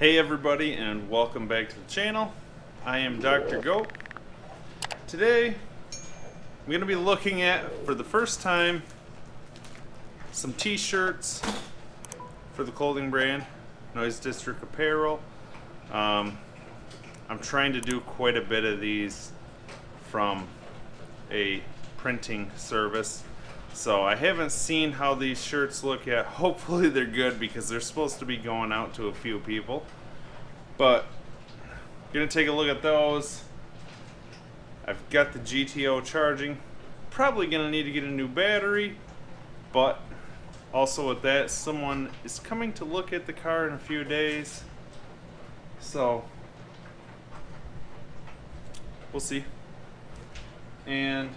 Hey everybody, and welcome back to the channel. I am DRGOAT. Today I'm going to be looking at, for the first time, some t-shirts for the clothing brand Noise District Apparel. I'm trying to do quite a bit of these from a printing service, so I haven't seen how these shirts look yet. Hopefully they're good because they're supposed to be going out to a few people. But gonna take a look at those. I've got the GTO charging. Probably gonna need to get a new battery, but also with that, someone is coming to look at the car in a few days, so we'll see. And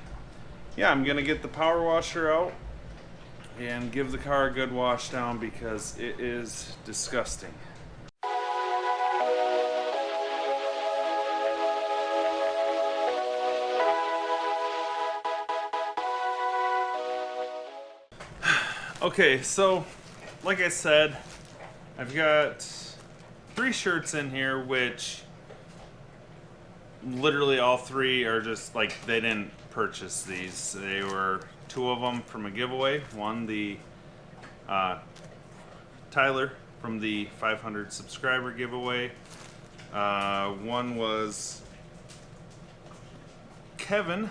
yeah, I'm gonna get the power washer out and give the car a good wash down because it is disgusting. Okay, so like I said, I've got 3 shirts in here, which literally all 3 are just like, they didn't purchase these. They were 2 of them from a giveaway. One, the Tyler from the 500 subscriber giveaway. One was Kevin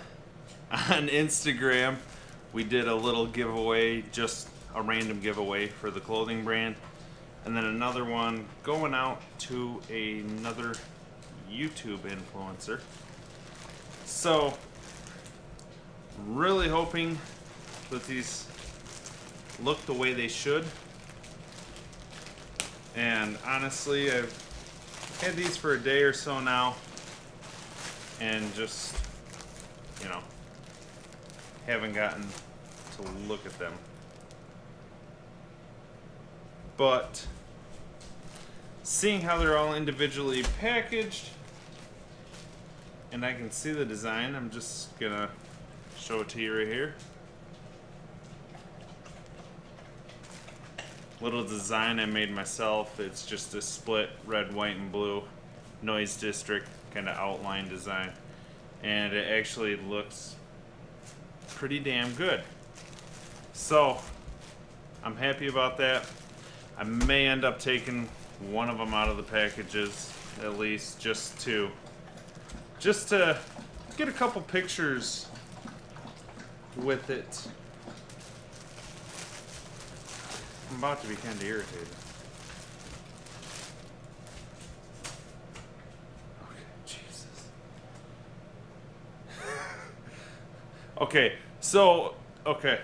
on Instagram. We did a little giveaway, just a random giveaway for the clothing brand. And then another one going out to another YouTube influencer. So, really hoping that these look the way they should. And honestly, I've had these for a day or so now, and just, you know, haven't gotten to look at them. But seeing how they're all individually packaged and I can see the design, I'm just gonna show it to you right here. Little design I made myself. It's just a split red, white, and blue Noise District kind of outline design, and it actually looks pretty damn good. So I'm happy about that. I may end up taking one of them out of the packages, at least, just to get a couple pictures with it. I'm about to be kind of irritated. Okay, Jesus. Okay, so, okay.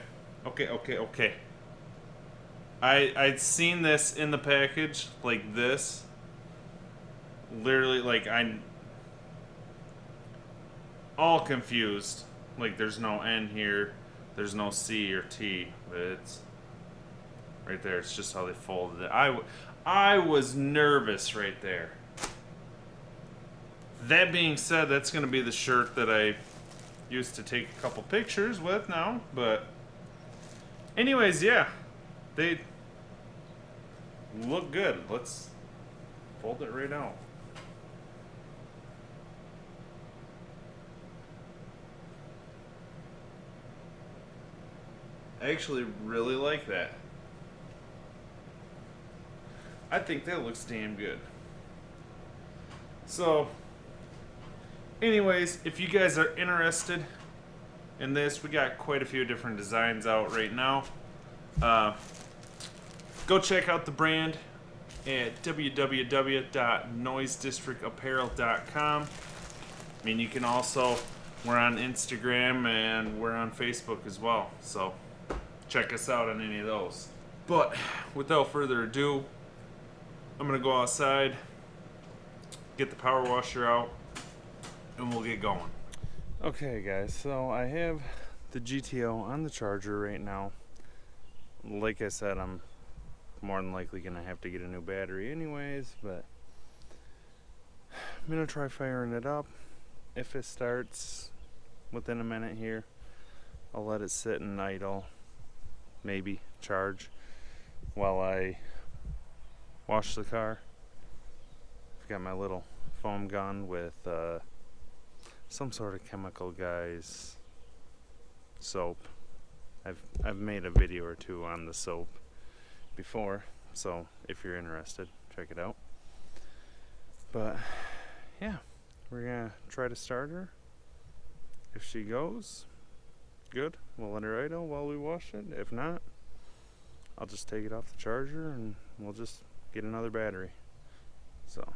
I'd seen this in the package, like this. Literally, like, I'm all confused. Like, there's no N here, there's no C or T, but it's right there. It's just how they folded it. I was nervous right there. That being said, that's going to be the shirt that I used to take a couple pictures with now. But anyways, yeah, they look good. Let's fold it right out. I actually really like that. I think that looks damn good. So, anyways, if you guys are interested in this, we got quite a few different designs out right now. Go check out the brand at www.noisedistrictapparel.com. I mean, you can also, we're on Instagram and we're on Facebook as well, so check us out on any of those. But without further ado, I'm gonna go outside, get the power washer out, and we'll get going. Okay guys, so I have the GTO on the charger right now. Like I said, I'm more than likely gonna have to get a new battery anyways, but I'm gonna try firing it up. If it starts within a minute here, I'll let it sit and idle, maybe charge while I wash the car. got my little foam gun with some sort of chemical guy's soap. I've made a video or two on the soap before, so if you're interested, check it out. But yeah, we're gonna try to start her. If she goes, good, we'll let her idle while we wash it. If not, I'll just take it off the charger and we'll just get another battery. So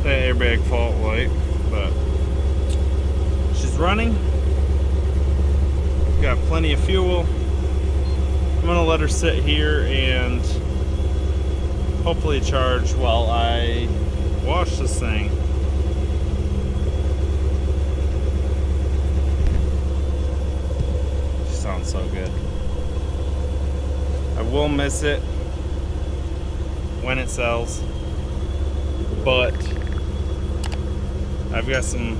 the airbag fault light, but she's running. Got plenty of fuel. I'm gonna let her sit here and hopefully charge while I wash this thing. She sounds so good. I will miss it when it sells, but I've got some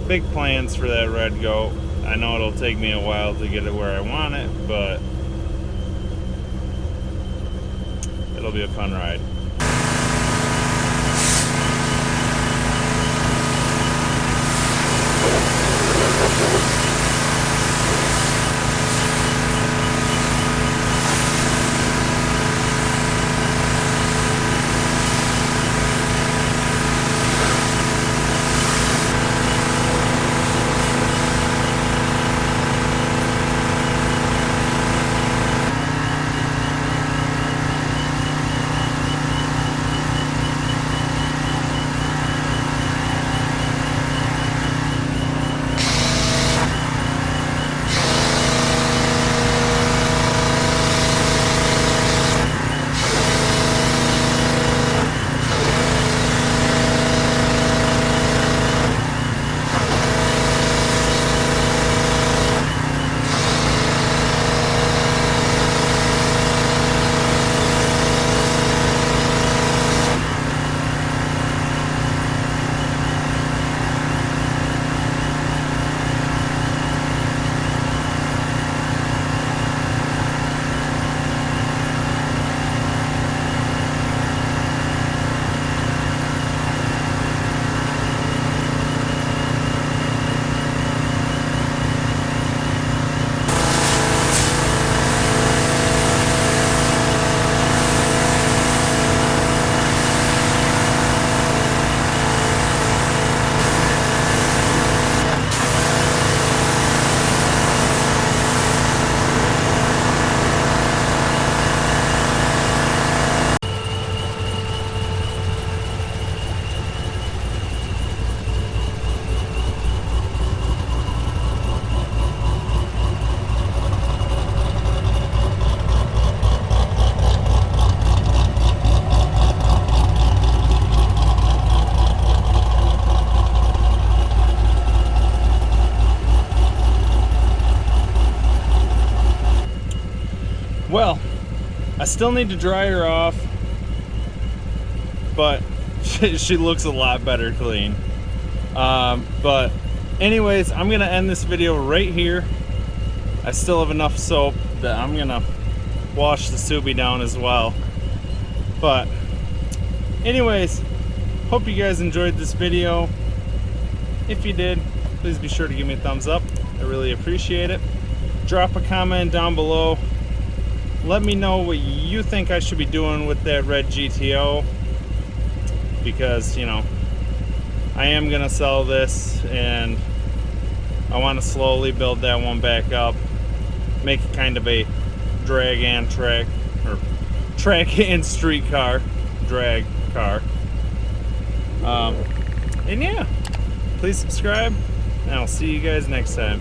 big plans for that red goat. I know it'll take me a while to get it where I want it, but it'll be a fun ride. Well, I still need to dry her off, but she looks a lot better clean. But anyways, I'm gonna end this video right here. I still have enough soap that I'm gonna wash the Subi down as well. But anyways, hope you guys enjoyed this video. If you did, please be sure to give me a thumbs up. I really appreciate it. Drop a comment down below. Let me know what you think I should be doing with that red GTO, because, you know, I am gonna sell this and I want to slowly build that one back up, make it kind of a drag and track, or track and street car, drag car. And yeah, please subscribe and I'll see you guys next time.